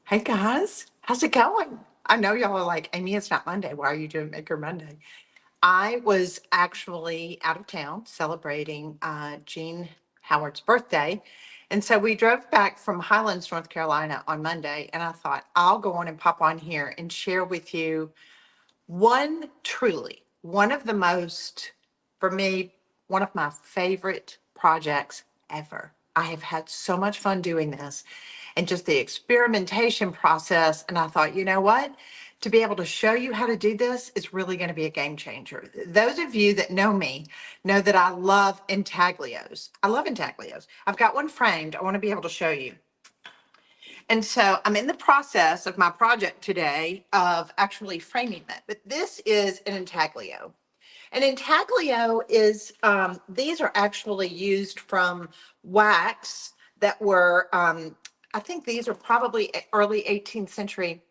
Hey guys, how's it going? I know y'all are like, Amy, it's not Monday. Why are you doing Maker Monday? I was actually out of town celebrating Gene Howard's birthday. And so we drove back from Highlands, North Carolina on Monday. And I thought, I'll go on and pop on here and share with you one of the most, for me, one of my favorite projects ever. I have had so much fun doing this and just the experimentation process. And I thought, you know what? To be able to show you how to do this is really going to be a game changer. Those of you that know me know that I love intaglios. I love intaglios. I've got one framed. I want to be able to show you. And so I'm in the process of my project today of actually framing that. But this is an intaglio. An intaglio is, these are actually used from wax that were, I think these are probably early 18th century,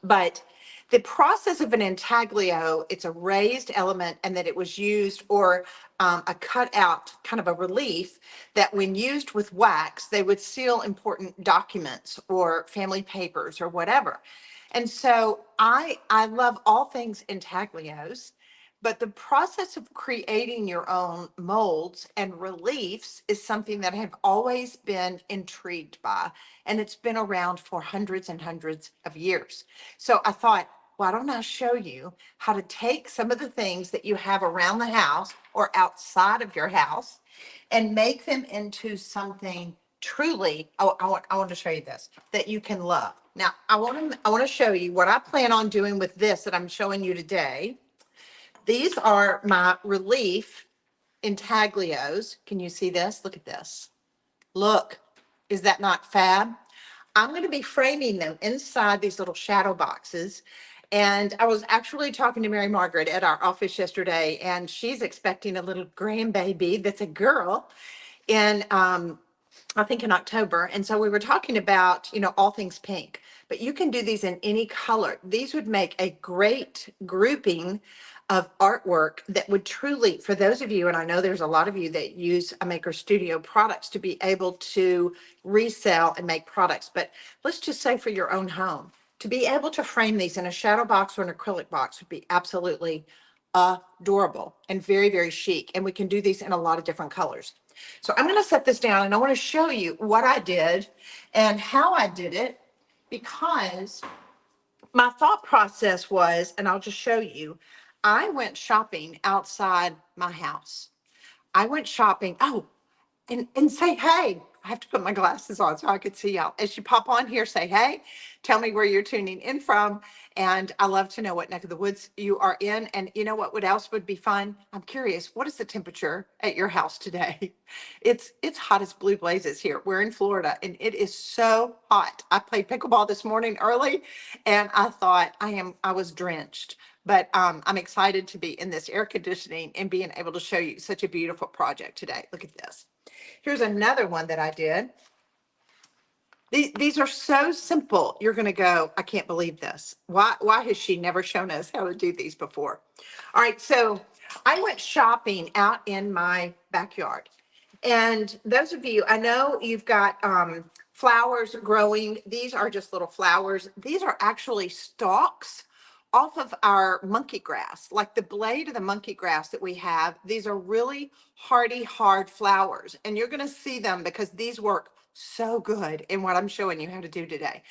but the process of an intaglio, it's a raised element and that it was used or a cutout, kind of a relief that when used with wax, they would seal important documents or family papers or whatever. And so I love all things intaglios. But the process of creating your own molds and reliefs is something that I've always been intrigued by. And it's been around for hundreds and hundreds of years. So I thought, why don't I show you how to take some of the things that you have around the house or outside of your house and make them into something truly, I want to show you this, that you can love. Now, I want to show you what I plan on doing with this that I'm showing you today. These are my relief intaglios. Can you see this? Look at this. Look, is that not fab? I'm going to be framing them inside these little shadow boxes. And I was actually talking to Mary Margaret at our office yesterday, and she's expecting a little grandbaby that's a girl. And I think in October. And so we were talking about, all things pink, but you can do these in any color. These would make a great grouping of artwork that would truly, for those of you, and I know there's a lot of you that use a Maker Studio products to be able to resell and make products, but let's just say for your own home, to be able to frame these in a shadow box or an acrylic box would be absolutely adorable and very, very chic. And we can do these in a lot of different colors. So I'm going to set this down and I want to show you what I did and how I did it because my thought process was, and I'll just show you, I went shopping outside my house. I went shopping. Oh, and say hey. I have to put my glasses on so I could see y'all. As you pop on here, say hey, tell me where you're tuning in from. And I love to know what neck of the woods you are in. And you know what else would be fun? I'm curious, what is the temperature at your house today? It's hot as blue blazes here. We're in Florida and it is so hot. I played pickleball this morning early and I thought I was drenched. But I'm excited to be in this air conditioning and being able to show you such a beautiful project today. Look at this. Here's another one that I did. These are so simple. You're going to go, I can't believe this. Why has she never shown us how to do these before? All right, so I went shopping out in my backyard. And those of you, I know you've got flowers growing. These are just little flowers. These are actually stalks off of our monkey grass, like the blade of the monkey grass that we have. These are really hardy, hard flowers. And you're going to see them because these work so good in what I'm showing you how to do today.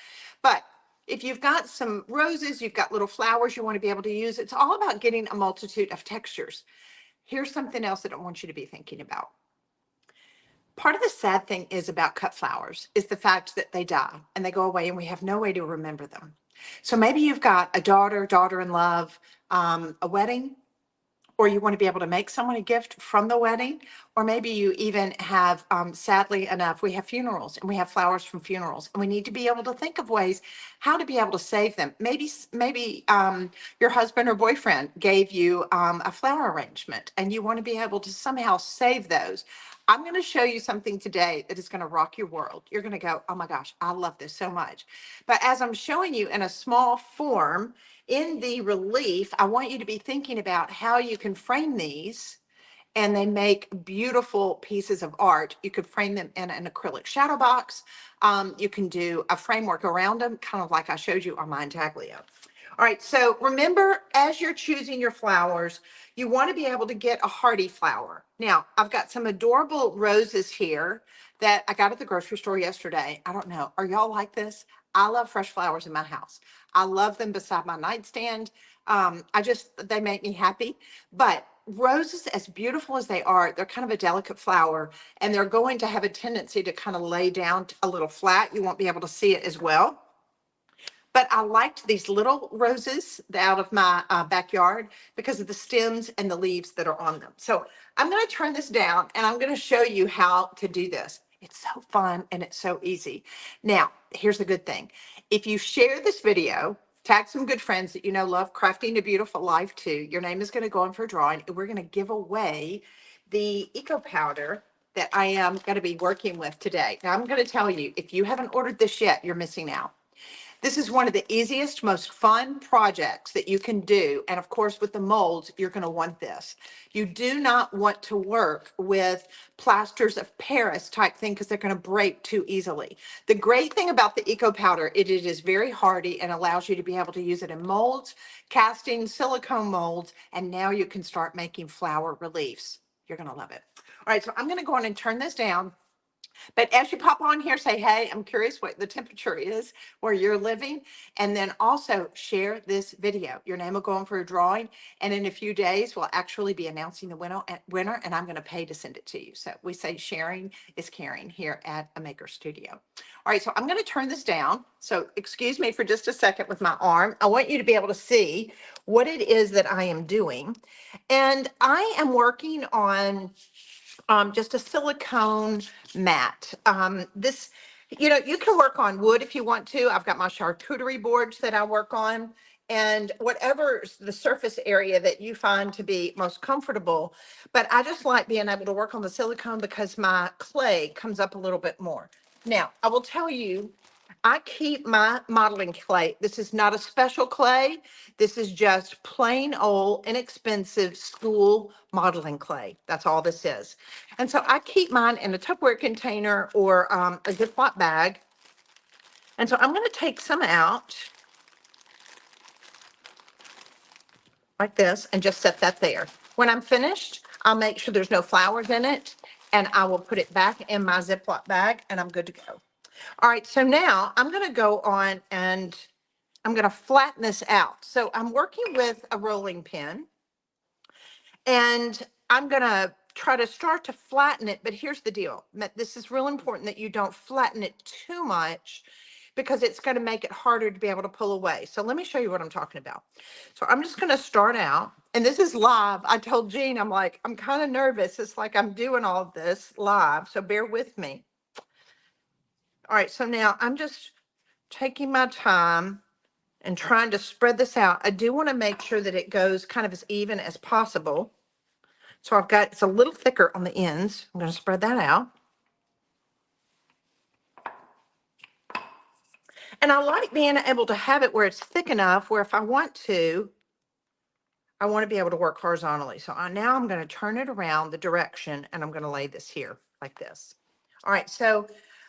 But if you've got some roses, you've got little flowers you want to be able to use, it's all about getting a multitude of textures. Here's something else that I want you to be thinking about. Part of the sad thing is about cut flowers is the fact that they die and they go away and we have no way to remember them. So maybe you've got a daughter in love, a wedding, or you want to be able to make someone a gift from the wedding, or maybe you even have, sadly enough, we have funerals and we have flowers from funerals, and we need to be able to think of ways how to be able to save them. Maybe your husband or boyfriend gave you a flower arrangement, and you want to be able to somehow save those. I'm going to show you something today that is going to rock your world. You're going to go, oh my gosh, I love this so much. But as I'm showing you in a small form, in the relief, I want you to be thinking about how you can frame these and they make beautiful pieces of art. You could frame them in an acrylic shadow box. You can do a framework around them, kind of like I showed you on my Intaglio. All right, so remember, as you're choosing your flowers, you want to be able to get a hardy flower. Now, I've got some adorable roses here that I got at the grocery store yesterday. I don't know, are y'all like this? I love fresh flowers in my house. I love them beside my nightstand. They make me happy. But roses, as beautiful as they are, they're kind of a delicate flower, and they're going to have a tendency to kind of lay down a little flat. You won't be able to see it as well. But I liked these little roses out of my backyard because of the stems and the leaves that are on them. So I'm going to turn this down and I'm going to show you how to do this. It's so fun and it's so easy. Now, here's the good thing. If you share this video, tag some good friends that you know love crafting a beautiful life too. Your name is going to go in for a drawing, and we're going to give away the eco powder that I am going to be working with today. Now, I'm going to tell you, if you haven't ordered this yet, you're missing out. This is one of the easiest, most fun projects that you can do. And of course, with the molds, you're going to want this. You do not want to work with plasters of Paris type thing because they're going to break too easily. The great thing about the Eco Powder, it is very hardy and allows you to be able to use it in molds, casting, silicone molds, and now you can start making flower reliefs. You're going to love it. All right, so I'm going to go on and turn this down. But as you pop on here, say, hey, I'm curious what the temperature is where you're living. And then also share this video. Your name will go in for a drawing. And in a few days, we'll actually be announcing the winner, and I'm going to pay to send it to you. So we say sharing is caring here at a Maker Studio. All right, so I'm going to turn this down. So excuse me for just a second with my arm. I want you to be able to see what it is that I am doing. And I am working on just a silicone mat. You can work on wood if you want to. I've got my charcuterie boards that I work on, and whatever the surface area that you find to be most comfortable. But I just like being able to work on the silicone because my clay comes up a little bit more. Now, I will tell you, I keep my modeling clay. This is not a special clay. This is just plain old, inexpensive school modeling clay. That's all this is. And so I keep mine in a Tupperware container or a Ziploc bag. And so I'm going to take some out like this and just set that there. When I'm finished, I'll make sure there's no flowers in it, and I will put it back in my Ziploc bag, and I'm good to go. All right, so now I'm going to go on and I'm going to flatten this out. So I'm working with a rolling pin, and I'm going to try to start to flatten it. But here's the deal. This is real important that you don't flatten it too much because it's going to make it harder to be able to pull away. So let me show you what I'm talking about. So I'm just going to start out, and this is live. I told Jean, I'm like, I'm kind of nervous. It's like I'm doing all of this live, so bear with me. All right, so now I'm just taking my time and trying to spread this out. I do want to make sure that it goes kind of as even as possible. So it's a little thicker on the ends. I'm going to spread that out. And I like being able to have it where it's thick enough where if I want to, I want to be able to work horizontally. So now I'm going to turn it around the direction, and I'm going to lay this here like this. All right, so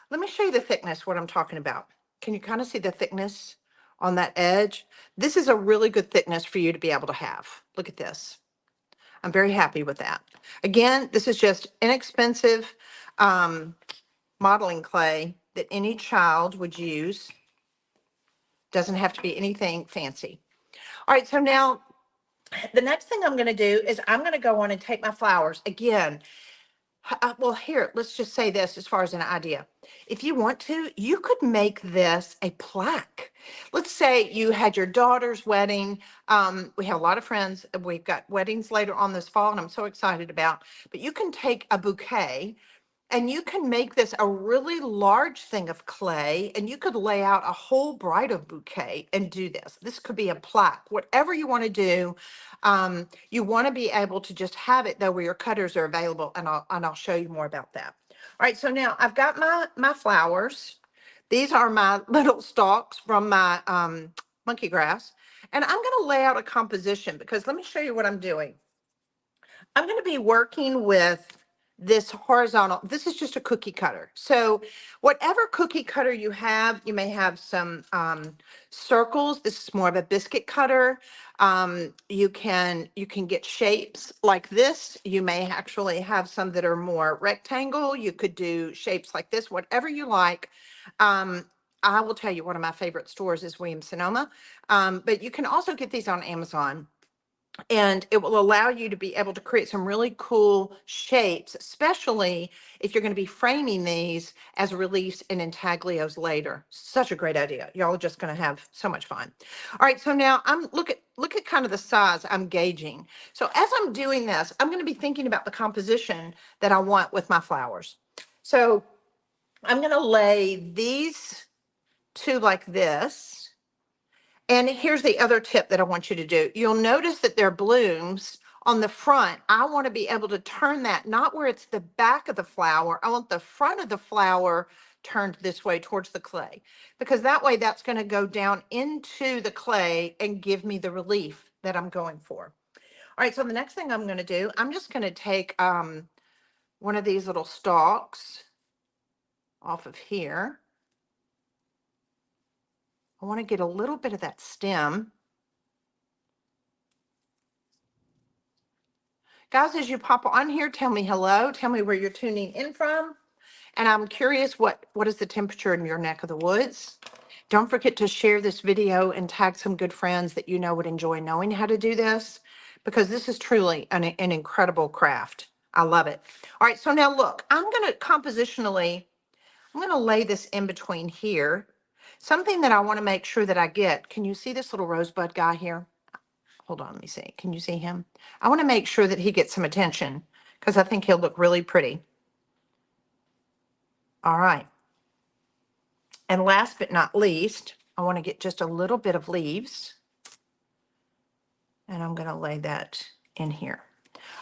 let me show you the thickness, what I'm talking about. Can you kind of see the thickness on that edge? This is a really good thickness for you to be able to have. Look at this. I'm very happy with that. Again, this is just inexpensive modeling clay that any child would use. Doesn't have to be anything fancy. All right, so now the next thing I'm going to do is I'm going to go on and take my flowers. Again, well, here, let's just say this as far as an idea. If you want to, you could make this a plaque. Let's say you had your daughter's wedding. We have a lot of friends. We've got weddings later on this fall, and I'm so excited about. But you can take a bouquet, and you can make this a really large thing of clay, and you could lay out a whole bridal bouquet and do this. This could be a plaque, whatever you want to do. You want to be able to just have it though where your cutters are available, and I'll show you more about that. All right, so now I've got my flowers. These are my little stalks from my monkey grass, and I'm going to lay out a composition because let me show you what I'm doing. I'm going to be working with this horizontal. This is just a cookie cutter. So whatever cookie cutter you have, you may have some circles. This is more of a biscuit cutter. You can get shapes like this. You may actually have some that are more rectangle. You could do shapes like this, whatever you like. I will tell you, one of my favorite stores is Williams Sonoma, but you can also get these on Amazon. And it will allow you to be able to create some really cool shapes, especially if you're going to be framing these as reliefs and intaglios later. Such a great idea. Y'all are just going to have so much fun. All right, so now look at kind of the size I'm gauging. So as I'm doing this, I'm going to be thinking about the composition that I want with my flowers. So I'm going to lay these two like this. And here's the other tip that I want you to do. You'll notice that there are blooms on the front. I want to be able to turn that, not where it's the back of the flower. I want the front of the flower turned this way towards the clay, because that way that's going to go down into the clay and give me the relief that I'm going for. All right, so the next thing I'm going to do, I'm just going to take one of these little stalks off of here. I want to get a little bit of that stem. Guys, as you pop on here, tell me hello. Tell me where you're tuning in from. And I'm curious, what is the temperature in your neck of the woods? Don't forget to share this video and tag some good friends that you know would enjoy knowing how to do this, because this is truly an incredible craft. I love it. All right, so now look, I'm going to compositionally, I'm going to lay this in between here. Something that I want to make sure that I get. Can you see this little rosebud guy here? Hold on, let me see. Can you see him? I want to make sure that he gets some attention because I think he'll look really pretty. All right. And last but not least, I want to get just a little bit of leaves. And I'm going to lay that in here.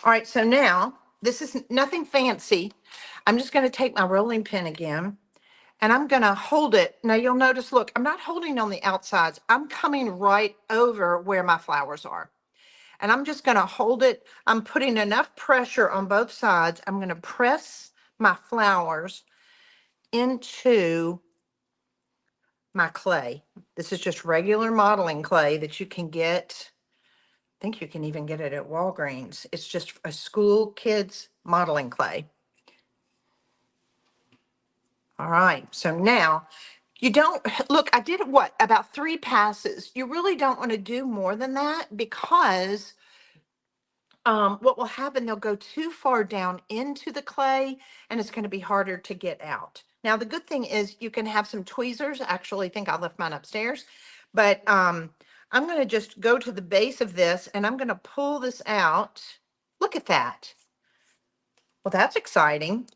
All right, so now this is nothing fancy. I'm just going to take my rolling pin again and I'm going to hold it. Now you'll notice, look, I'm not holding on the outsides. I'm coming right over where my flowers are. And I'm just going to hold it. I'm putting enough pressure on both sides. I'm going to press my flowers into my clay. This is just regular modeling clay that you can get. I think you can even get it at Walgreens. It's just a school kids modeling clay. All right, so now you don't, look, I did what, about 3 passes. You really don't want to do more than that, because what will happen, they'll go too far down into the clay and it's going to be harder to get out. Now, the good thing is you can have some tweezers. I actually think I left mine upstairs, but I'm going to just go to the base of this and I'm going to pull this out. Look at that. Well, that's exciting.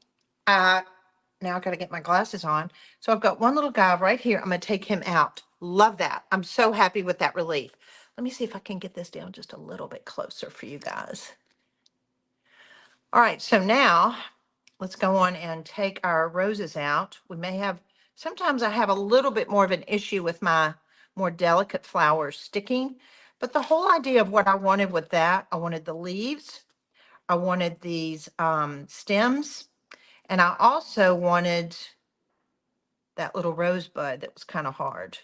Now I got to get my glasses on. So I've got one little guy right here. I'm going to take him out. Love that. I'm so happy with that relief. Let me see if I can get this down just a little bit closer for you guys. All right, so now let's go on and take our roses out. We may have, sometimes I have a little bit more of an issue with my more delicate flowers sticking, but the whole idea of what I wanted with that, I wanted the leaves, I wanted these stems, and I also wanted that little rosebud that was kind of hard.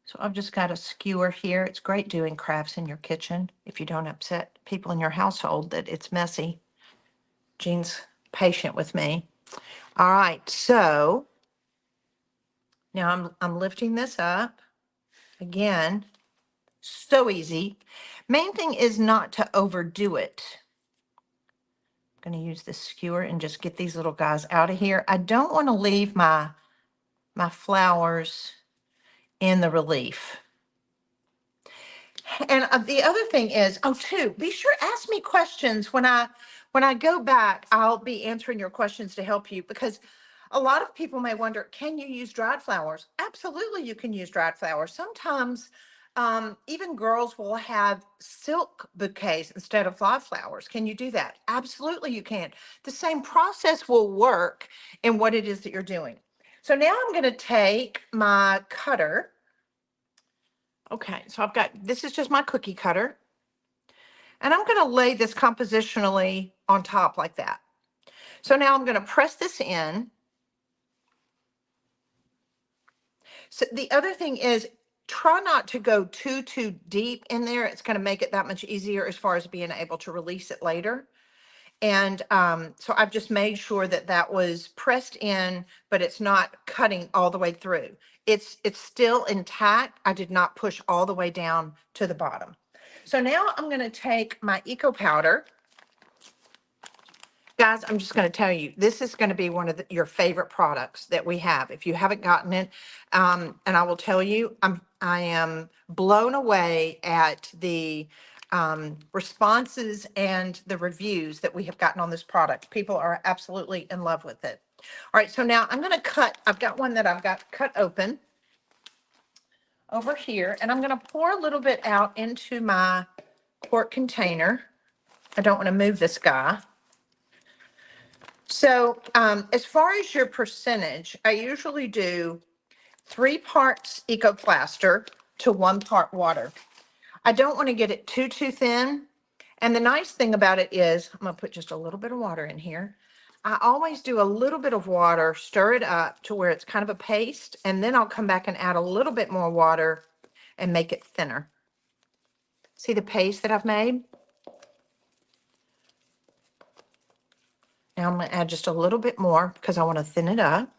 So I've just got a skewer here. It's great doing crafts in your kitchen if you don't upset people in your household that it's messy. Jean's patient with me. All right, so now I'm lifting this up. Again, so easy. Main thing is not to overdo it. I'm going to use this skewer and just get these little guys out of here. I don't want to leave my flowers in the relief. And the other thing is, oh, too, be sure ask me questions when I go back. I'll be answering your questions to help you, because a lot of people may wonder, can you use dried flowers? Absolutely, you can use dried flowers. Sometimes even girls will have silk bouquets instead of live flowers. Can you do that? Absolutely, you can. The same process will work in what it is that you're doing. So now I'm going to take my cutter. Okay, so I've got, this is just my cookie cutter. And I'm going to lay this compositionally on top like that. So now I'm going to press this in. So the other thing is, try not to go too deep in there. It's going to make it that much easier as far as being able to release it later. And so I've just made sure that that was pressed in, but it's not cutting all the way through. It's still intact. I did not push all the way down to the bottom. So now I'm going to take my Eco Powder. Guys, I'm just going to tell you, this is going to be one of your favorite products that we have. If you haven't gotten it, and I will tell you, I am blown away at the responses and the reviews that we have gotten on this product. People are absolutely in love with it. All right, so now I'm going to cut. I've got one that I've got cut open over here, and I'm going to pour a little bit out into my quart container. I don't want to move this guy. So as far as your percentage, I usually do 3 parts Ecoplaster to 1 part water. I don't want to get it too thin. And the nice thing about it is, I'm going to put just a little bit of water in here. I always do a little bit of water, stir it up to where it's kind of a paste, and then I'll come back and add a little bit more water and make it thinner. See the paste that I've made? Now I'm going to add just a little bit more because I want to thin it up.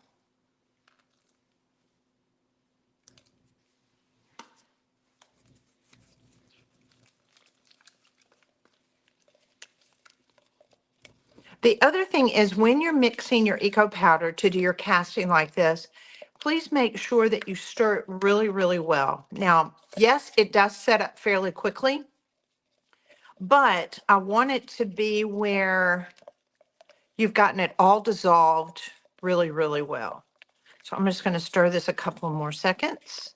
The other thing is, when you're mixing your Eco Powder to do your casting like this, please make sure that you stir it really well. Now, yes, it does set up fairly quickly, but I want it to be where you've gotten it all dissolved really well. So I'm just going to stir this a couple more seconds.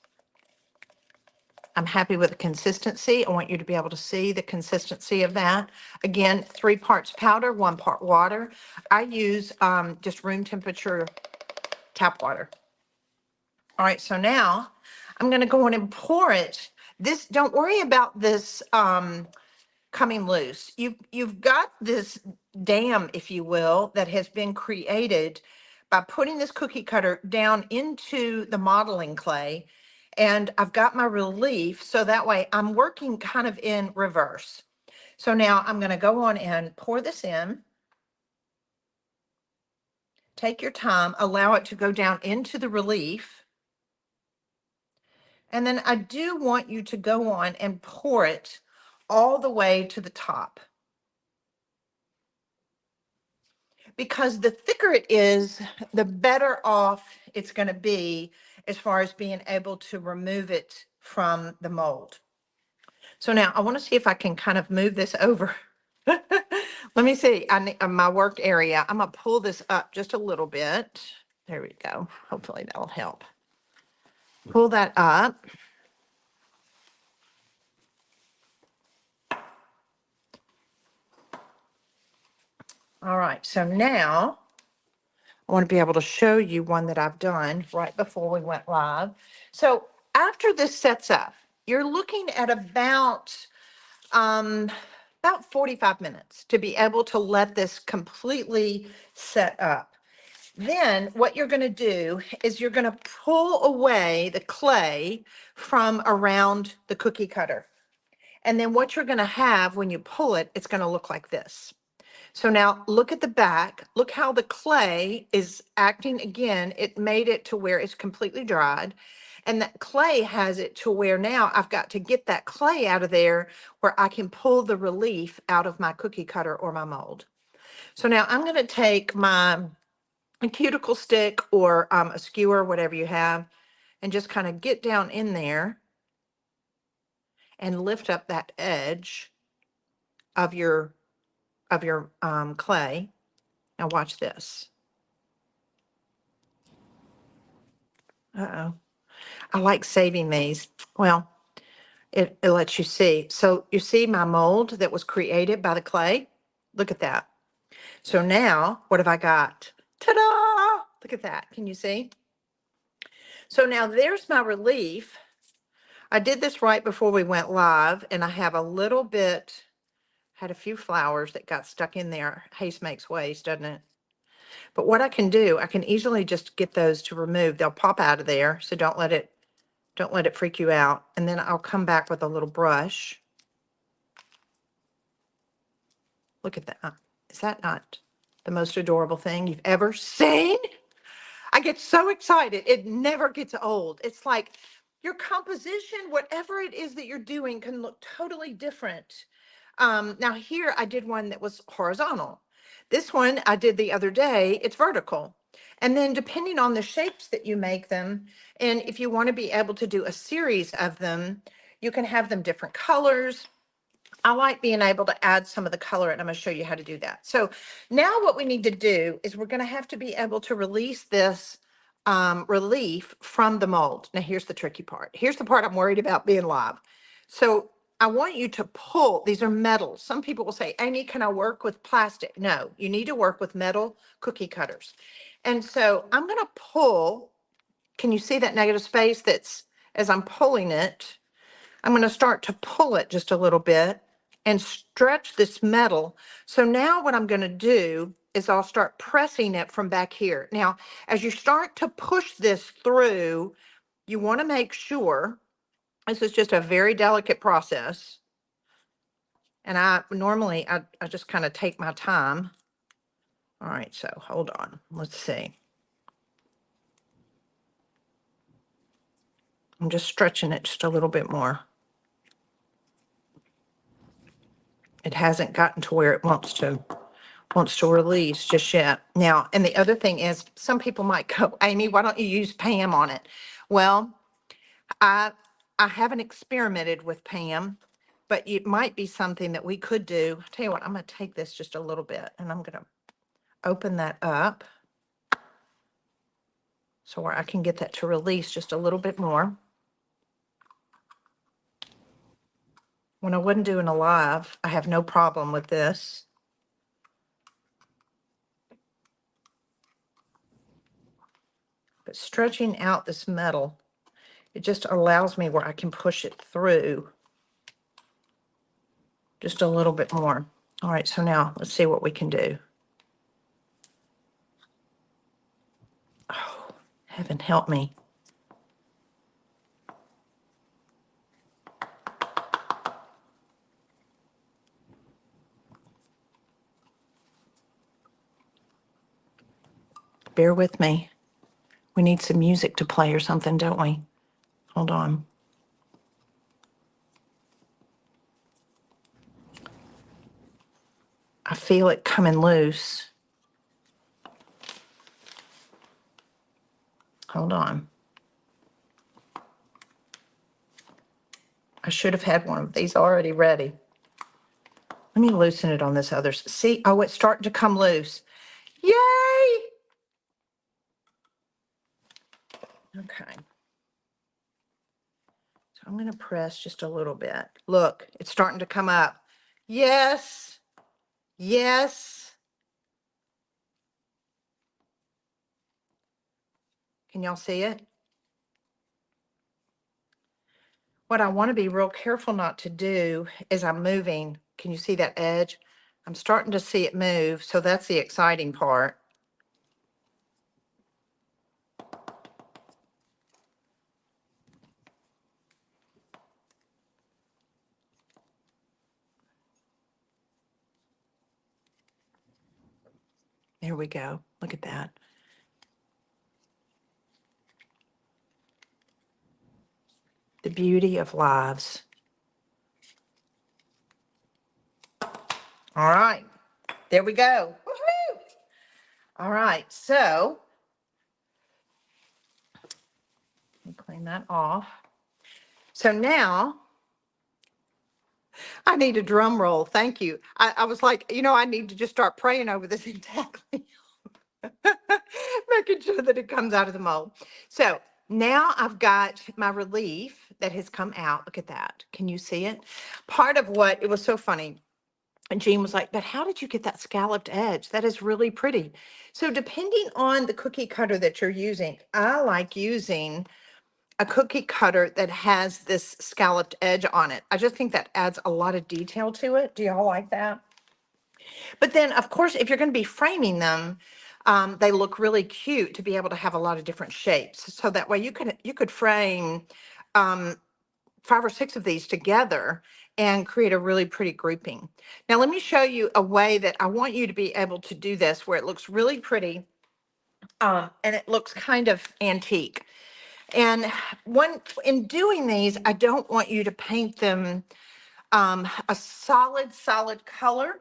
I'm happy with the consistency. I want you to be able to see the consistency of that. Again, 3 parts powder, 1 part water. I use just room temperature tap water. All right, so now I'm going to go in and pour it. Don't worry about this coming loose. You've got this dam, if you will, that has been created by putting this cookie cutter down into the modeling clay. And I've got my relief, so that way I'm working kind of in reverse. So now I'm going to go on and pour this in. Take your time, allow it to go down into the relief. And then I do want you to go on and pour it all the way to the top. Because the thicker it is, the better off it's going to be as far as being able to remove it from the mold. So now I want to see if I can kind of move this over. Let me see. I need my work area. I'm going to pull this up just a little bit. There we go. Hopefully that'll help. Pull that up. All right. So now I want to be able to show you one that I've done right before we went live. So after this sets up, you're looking at about 45 minutes to be able to let this completely set up. Then what you're going to do is you're going to pull away the clay from around the cookie cutter. And then what you're going to have when you pull it, it's going to look like this. So now look at the back. Look how the clay is acting again. It made it to where it's completely dried. And that clay has it to where now I've got to get that clay out of there where I can pull the relief out of my cookie cutter or my mold. So now I'm going to take my cuticle stick or a skewer, whatever you have, and just kind of get down in there and lift up that edge of your clay. Now watch this. Uh-oh. I like saving these. Well, it lets you see. So you see my mold that was created by the clay? Look at that. So now what have I got? Ta-da! Look at that. Can you see? So now there's my relief. I did this right before we went live, and I have a little bit Had a few flowers that got stuck in there. Haste makes waste, doesn't it? But what I can do, I can easily just get those to remove. They'll pop out of there, so don't let it freak you out. And then I'll come back with a little brush. Look at that. Is that not the most adorable thing you've ever seen? I get so excited. It never gets old. It's like your composition, whatever it is that you're doing, can look totally different. Now here I did one that was horizontal. This one I did the other day, it's vertical. And then depending on the shapes that you make them, and if you want to be able to do a series of them, you can have them different colors. I like being able to add some of the color, and I'm going to show you how to do that. So now what we need to do is we're going to have to be able to release this relief from the mold. Now here's the tricky part. Here's the part I'm worried about being live. So I want you to pull, these are metal. Some people will say, Amy, can I work with plastic? No, you need to work with metal cookie cutters. And so I'm going to pull, can you see that negative space that's, as I'm pulling it, I'm going to start to pull it just a little bit and stretch this metal. So now what I'm going to do is I'll start pressing it from back here. Now, as you start to push this through, you want to make sure, this is just a very delicate process. And I just kind of take my time. All right, so hold on. Let's see. I'm just stretching it just a little bit more. It hasn't gotten to where it wants to release just yet. Now, and the other thing is, some people might go, Amy, why don't you use Pam on it? Well, I haven't experimented with Pam, but it might be something that we could do. I'll tell you what, I'm going to take this just a little bit and I'm going to open that up so where I can get that to release just a little bit more. When I wasn't doing a live, I have no problem with this. But stretching out this metal, it just allows me where I can push it through just a little bit more. All right, so now let's see what we can do. Oh, heaven help me. Bear with me. We need some music to play or something, don't we? Hold on. I feel it coming loose. Hold on. I should have had one of these already ready. Let me loosen it on this other. See, oh, it's starting to come loose. Yay! Okay. So I'm going to press just a little bit. Look, it's starting to come up. Yes. Yes. Can y'all see it? What I want to be real careful not to do is I'm moving. Can you see that edge? I'm starting to see it move, so that's the exciting part. There we go. Look at that. The beauty of lives. All right, there we go. Woohoo! All right, so let me clean that off. So now I need a drum roll. Thank you. I was like, I need to just start praying over this intaglio, making sure that it comes out of the mold. So now I've got my relief that has come out. Look at that. Can you see it? Part of what, it was so funny. And Jean was like, but how did you get that scalloped edge? That is really pretty. So depending on the cookie cutter that you're using, I like using a cookie cutter that has this scalloped edge on it. I just think that adds a lot of detail to it. Do y'all like that? But then, of course, if you're going to be framing them, they look really cute to be able to have a lot of different shapes. So that way you could frame 5 or 6 of these together and create a really pretty grouping. Now, let me show you a way that I want you to be able to do this where it looks really pretty, and it looks kind of antique. And in doing these, I don't want you to paint them a solid color.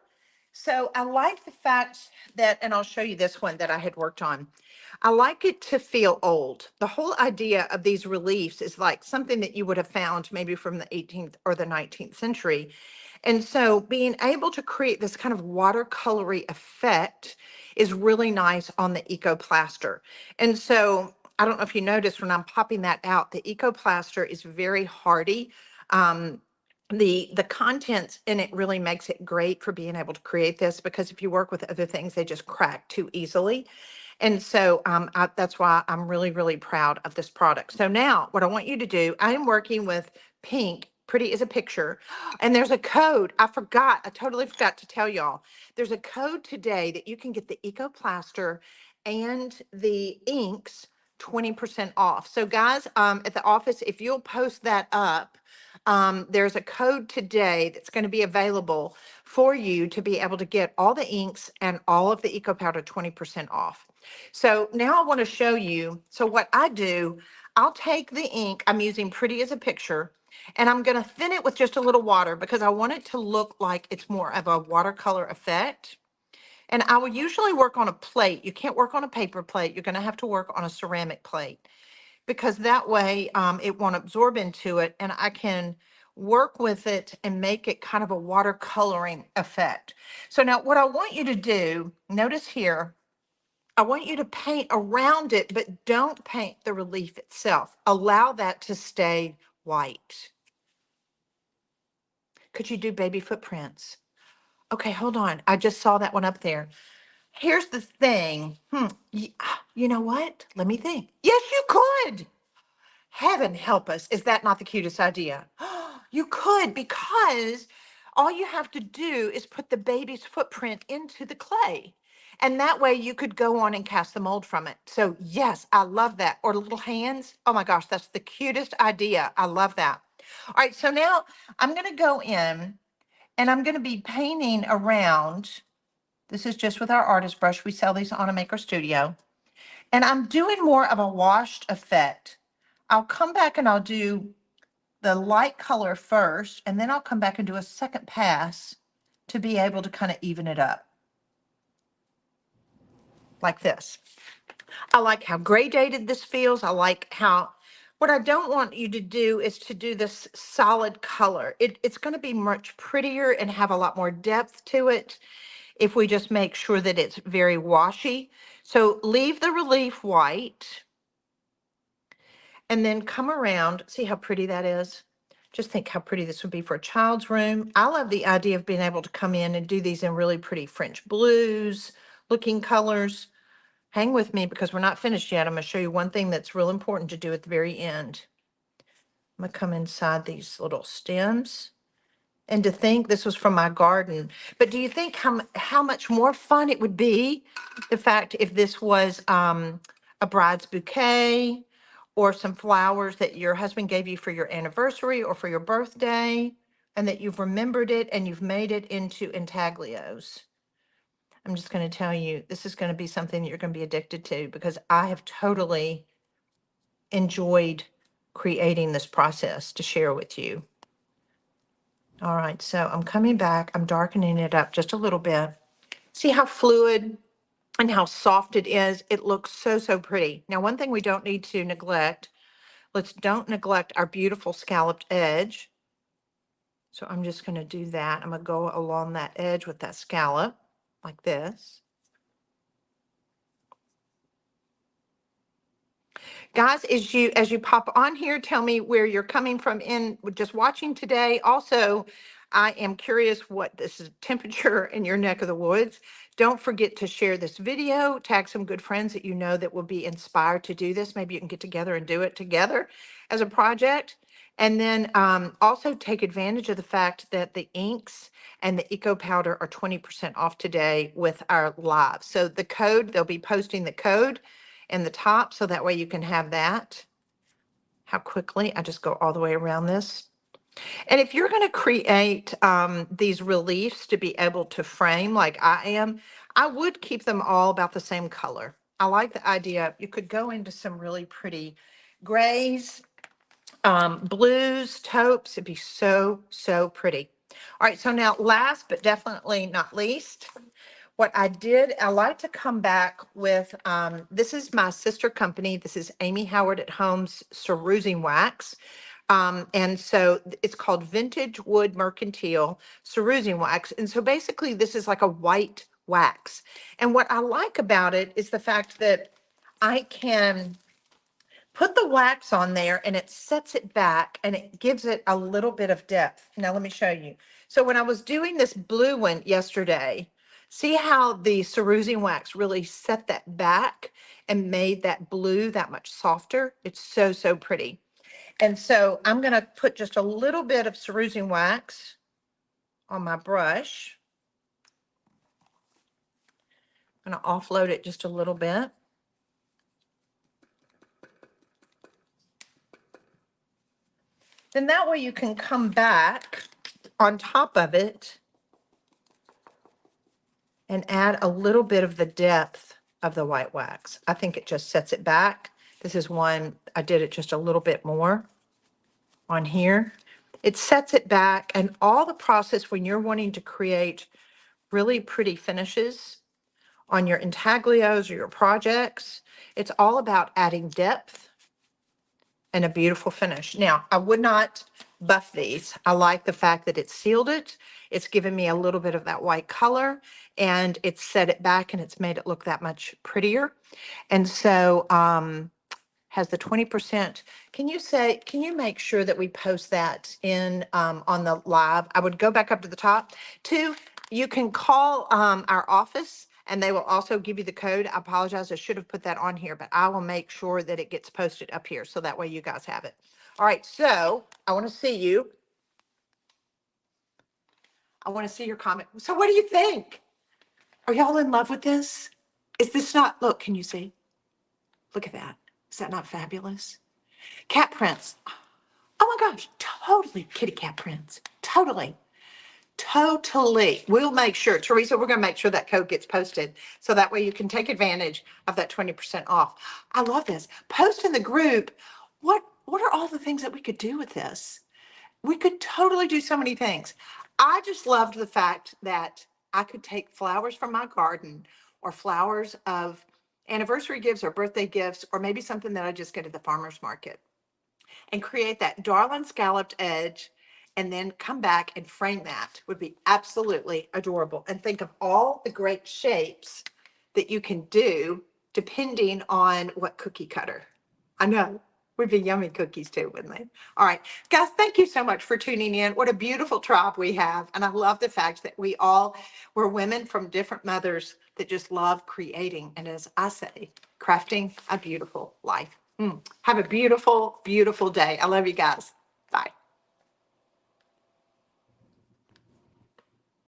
So I like the fact that, and I'll show you this one that I had worked on. I like it to feel old. The whole idea of these reliefs is like something that you would have found maybe from the 18th or the 19th century. And so being able to create this kind of watercolory effect is really nice on the Eco Plaster. And so I don't know if you noticed when I'm popping that out, the Eco Plaster is very hardy. Um, the contents in it really makes it great for being able to create this, because if you work with other things, they just crack too easily. And so that's why I'm really proud of this product. So now what I want you to do, I am working with pink, pretty as a picture. And there's a code. I totally forgot to tell y'all. There's a code today that you can get the Eco Plaster and the inks 20% off. So guys, at the office, if you'll post that up, there's a code today that's going to be available for you to be able to get all the inks and all of the Eco Powder 20% off. So now I want to show you. So what I do, I'll take the ink, I'm using Pretty as a Picture, and I'm going to thin it with just a little water because I want it to look like it's more of a watercolor effect. And I will usually work on a plate. You can't work on a paper plate. You're going to have to work on a ceramic plate, because that way it won't absorb into it and I can work with it and make it kind of a watercoloring effect. So now what I want you to do, notice here, I want you to paint around it, but don't paint the relief itself. Allow that to stay white. Could you do baby footprints? Okay, hold on. I just saw that one up there. Here's the thing. You know what? Let me think. Yes, you could. Heaven help us. Is that not the cutest idea? You could, because all you have to do is put the baby's footprint into the clay. And that way you could go on and cast the mold from it. So yes, I love that. Or little hands. Oh my gosh, that's the cutest idea. I love that. All right, so now I'm going to go in and I'm going to be painting around. This is just with our artist brush. We sell these on a Maker Studio. And I'm doing more of a washed effect. I'll come back and I'll do the light color first, and then I'll come back and do a second pass to be able to kind of even it up. Like this. I like how gradated this feels. I like how, what I don't want you to do is to do this solid color. It's going to be much prettier and have a lot more depth to it if we just make sure that it's very washy. So leave the relief white and then come around. See how pretty that is? Just think how pretty this would be for a child's room. I love the idea of being able to come in and do these in really pretty French blues looking colors. Hang with me because we're not finished yet. I'm going to show you one thing that's real important to do at the very end. I'm going to come inside these little stems. And to think this was from my garden. But do you think how much more fun it would be, the fact if this was a bride's bouquet or some flowers that your husband gave you for your anniversary or for your birthday, and that you've remembered it and you've made it into intaglios? I'm just going to tell you, this is going to be something that you're going to be addicted to, because I have totally enjoyed creating this process to share with you. All right, so I'm coming back. I'm darkening it up just a little bit. See how fluid and how soft it is? It looks so pretty. Now, one thing we don't need to neglect, don't neglect our beautiful scalloped edge. So I'm just going to do that. I'm going to go along that edge with that scallop like this. Guys, as you pop on here, tell me where you're coming from in just watching today. Also, I am curious what this is temperature in your neck of the woods. Don't forget to share this video, tag some good friends that you know that will be inspired to do this. Maybe you can get together and do it together as a project. And then also take advantage of the fact that the inks and the eco powder are 20% off today with our live. So the code, they'll be posting the code in the top, so that way you can have that. How quickly I just go all the way around this. And if you're going to create these reliefs to be able to frame like I am, I would keep them all about the same color. I like the idea. You could go into some really pretty grays, blues, taupes. It'd be so, so pretty. All right, so now last but definitely not least, what I did, I like to come back with, this is my sister company. This is Amy Howard at Home's Cerusing Wax. And so it's called Vintage Wood Mercantile Cerusing Wax. And so basically this is like a white wax. And what I like about it is the fact that I can put the wax on there and it sets it back and it gives it a little bit of depth. Now let me show you. So when I was doing this blue one yesterday, see how the cerusing wax really set that back and made that blue that much softer? It's so, so pretty. And so I'm going to put just a little bit of cerusing wax on my brush. I'm going to offload it just a little bit. Then that way you can come back on top of it and add a little bit of the depth of the white wax. I think it just sets it back. This is one, I did it just a little bit more on here. It sets it back, and all the process when you're wanting to create really pretty finishes on your intaglios or your projects, it's all about adding depth and a beautiful finish. Now, I would not buff these. I like the fact that it sealed it. It's given me a little bit of that white color, and it's set it back and it's made it look that much prettier. And so has the 20%. Can you make sure that we post that in on the live? I would go back up to the top. Two, you can call our office and they will also give you the code. I apologize, I should have put that on here, but I will make sure that it gets posted up here so that way you guys have it. All right, so I want to see you. I want to see your comment. So what do you think? Are y'all in love with this? Is this not, look, can you see? Look at that. Is that not fabulous? Cat prints. Oh my gosh, totally kitty cat prints. Totally. Totally. We'll make sure, Teresa, we're going to make sure that code gets posted so that way you can take advantage of that 20% off. I love this. Post in the group. What are all the things that we could do with this? We could totally do so many things. I just loved the fact that I could take flowers from my garden or flowers of anniversary gifts or birthday gifts, or maybe something that I just get at the farmer's market, and create that darling scalloped edge, and then come back and frame that would be absolutely adorable. And think of all the great shapes that you can do depending on what cookie cutter. I know. Would be yummy cookies too, wouldn't they? All right, guys, thank you so much for tuning in. What a beautiful tribe we have. And I love the fact that we're women from different mothers that just love creating. And as I say, crafting a beautiful life. Have a beautiful, beautiful day. I love you guys.